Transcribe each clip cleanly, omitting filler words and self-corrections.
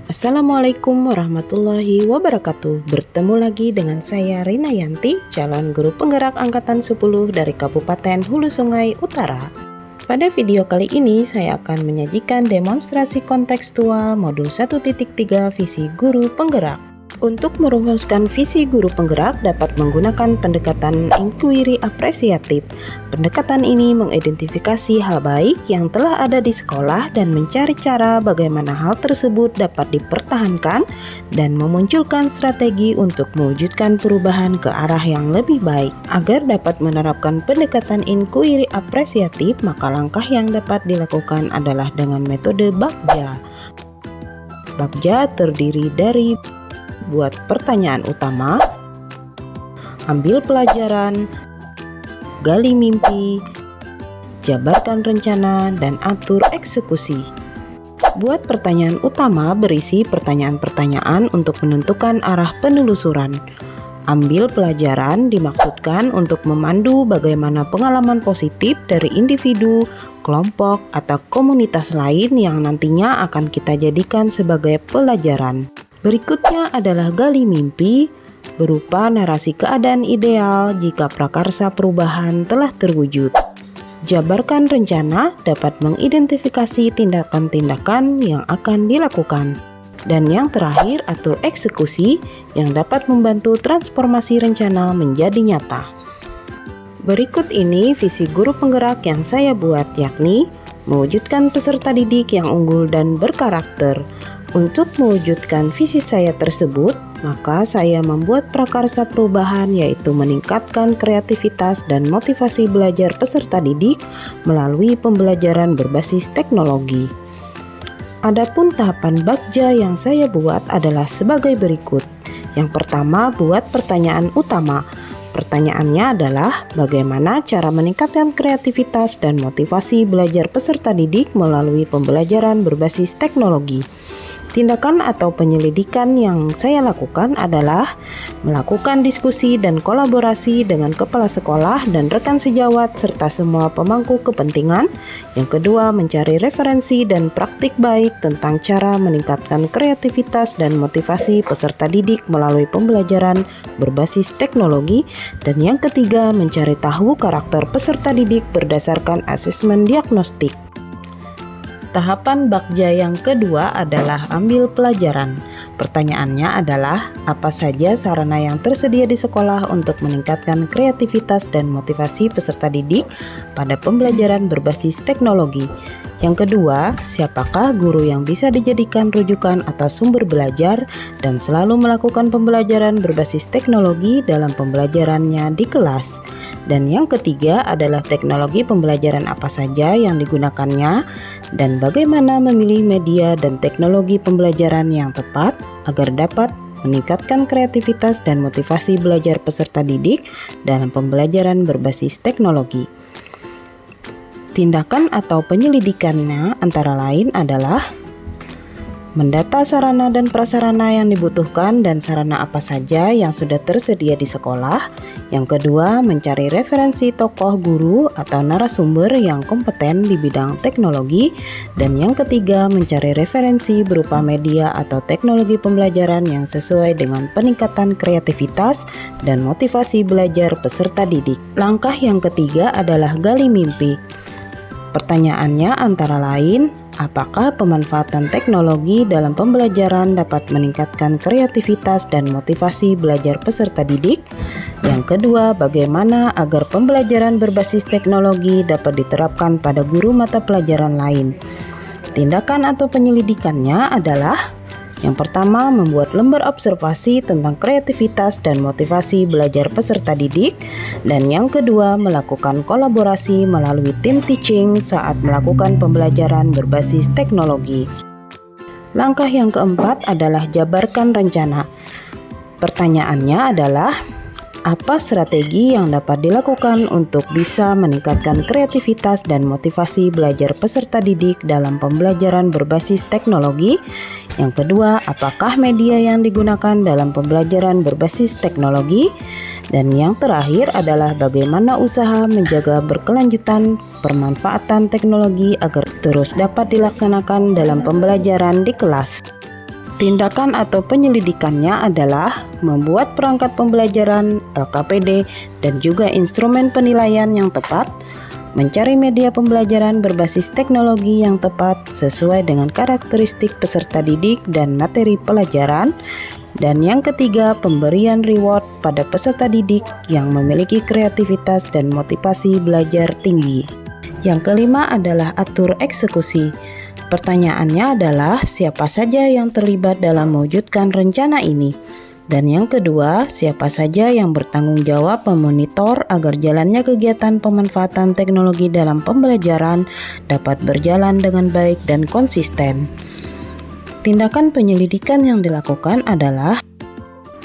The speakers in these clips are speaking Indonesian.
Assalamualaikum warahmatullahi wabarakatuh. Bertemu lagi dengan saya Rina Yanti, calon guru penggerak angkatan 10 dari Kabupaten Hulu Sungai Utara. Pada video kali ini saya akan menyajikan demonstrasi kontekstual modul 1.3 visi guru penggerak. Untuk merumuskan visi guru penggerak dapat menggunakan pendekatan inquiry apresiatif. Pendekatan ini mengidentifikasi hal baik yang telah ada di sekolah dan mencari cara bagaimana hal tersebut dapat dipertahankan dan memunculkan strategi untuk mewujudkan perubahan ke arah yang lebih baik. Agar dapat menerapkan pendekatan inquiry apresiatif, maka langkah yang dapat dilakukan adalah dengan metode Bagja. Bagja terdiri dari buat pertanyaan utama, ambil pelajaran, gali mimpi, jabarkan rencana, dan atur eksekusi. Buat pertanyaan utama berisi pertanyaan-pertanyaan untuk menentukan arah penelusuran. Ambil pelajaran dimaksudkan untuk memandu bagaimana pengalaman positif dari individu, kelompok, atau komunitas lain yang nantinya akan kita jadikan sebagai pelajaran. Berikutnya adalah gali mimpi, berupa narasi keadaan ideal jika prakarsa perubahan telah terwujud. Jabarkan rencana dapat mengidentifikasi tindakan-tindakan yang akan dilakukan. Dan yang terakhir, atur eksekusi yang dapat membantu transformasi rencana menjadi nyata. Berikut ini visi guru penggerak yang saya buat, yakni mewujudkan peserta didik yang unggul dan berkarakter. Untuk mewujudkan visi saya tersebut, maka saya membuat prakarsa perubahan, yaitu meningkatkan kreativitas dan motivasi belajar peserta didik melalui pembelajaran berbasis teknologi. Adapun tahapan Bagja yang saya buat adalah sebagai berikut. Yang pertama, buat pertanyaan utama. Pertanyaannya adalah bagaimana cara meningkatkan kreativitas dan motivasi belajar peserta didik melalui pembelajaran berbasis teknologi. Tindakan atau penyelidikan yang saya lakukan adalah melakukan diskusi dan kolaborasi dengan kepala sekolah dan rekan sejawat serta semua pemangku kepentingan. Yang kedua, mencari referensi dan praktik baik tentang cara meningkatkan kreativitas dan motivasi peserta didik melalui pembelajaran berbasis teknologi. Dan yang ketiga, mencari tahu karakter peserta didik berdasarkan asesmen diagnostik. Tahapan Bagja yang kedua adalah ambil pelajaran. Pertanyaannya adalah, apa saja sarana yang tersedia di sekolah untuk meningkatkan kreativitas dan motivasi peserta didik pada pembelajaran berbasis teknologi? Yang kedua, siapakah guru yang bisa dijadikan rujukan atau sumber belajar dan selalu melakukan pembelajaran berbasis teknologi dalam pembelajarannya di kelas? Dan yang ketiga adalah teknologi pembelajaran apa saja yang digunakannya dan bagaimana memilih media dan teknologi pembelajaran yang tepat agar dapat meningkatkan kreativitas dan motivasi belajar peserta didik dalam pembelajaran berbasis teknologi. Tindakan atau penyelidikannya antara lain adalah mendata sarana dan prasarana yang dibutuhkan dan sarana apa saja yang sudah tersedia di sekolah. Yang kedua, mencari referensi tokoh guru atau narasumber yang kompeten di bidang teknologi. Dan yang ketiga, mencari referensi berupa media atau teknologi pembelajaran yang sesuai dengan peningkatan kreativitas dan motivasi belajar peserta didik. Langkah yang ketiga adalah gali mimpi. Pertanyaannya antara lain, apakah pemanfaatan teknologi dalam pembelajaran dapat meningkatkan kreativitas dan motivasi belajar peserta didik? Yang kedua, bagaimana agar pembelajaran berbasis teknologi dapat diterapkan pada guru mata pelajaran lain? Tindakan atau penyelidikannya adalah yang pertama, membuat lembar observasi tentang kreativitas dan motivasi belajar peserta didik. Dan yang kedua, melakukan kolaborasi melalui tim teaching saat melakukan pembelajaran berbasis teknologi. Langkah yang keempat adalah jabarkan rencana. Pertanyaannya adalah, apa strategi yang dapat dilakukan untuk bisa meningkatkan kreativitas dan motivasi belajar peserta didik dalam pembelajaran berbasis teknologi? Yang kedua, apakah media yang digunakan dalam pembelajaran berbasis teknologi? Dan yang terakhir adalah bagaimana usaha menjaga berkelanjutan pemanfaatan teknologi agar terus dapat dilaksanakan dalam pembelajaran di kelas. Tindakan atau penyelidikannya adalah membuat perangkat pembelajaran, LKPD, dan juga instrumen penilaian yang tepat, mencari media pembelajaran berbasis teknologi yang tepat sesuai dengan karakteristik peserta didik dan materi pelajaran, dan yang ketiga, pemberian reward pada peserta didik yang memiliki kreativitas dan motivasi belajar tinggi. Yang kelima adalah atur eksekusi. Pertanyaannya adalah siapa saja yang terlibat dalam mewujudkan rencana ini? Dan yang kedua, siapa saja yang bertanggung jawab memonitor agar jalannya kegiatan pemanfaatan teknologi dalam pembelajaran dapat berjalan dengan baik dan konsisten? Tindakan penyelidikan yang dilakukan adalah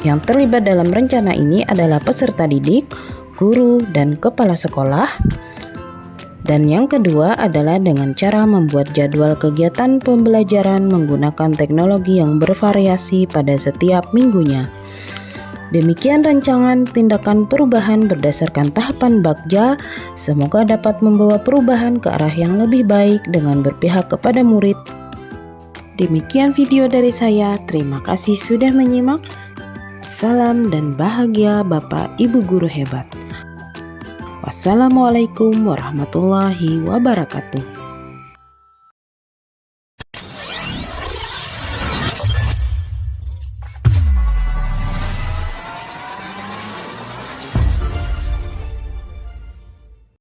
yang terlibat dalam rencana ini adalah peserta didik, guru, dan kepala sekolah. Dan yang kedua adalah dengan cara membuat jadwal kegiatan pembelajaran menggunakan teknologi yang bervariasi pada setiap minggunya. Demikian rancangan tindakan perubahan berdasarkan tahapan Bagja. Semoga dapat membawa perubahan ke arah yang lebih baik dengan berpihak kepada murid. Demikian video dari saya. Terima kasih sudah menyimak. Salam dan bahagia Bapak Ibu guru hebat. Wassalamualaikum warahmatullahi wabarakatuh.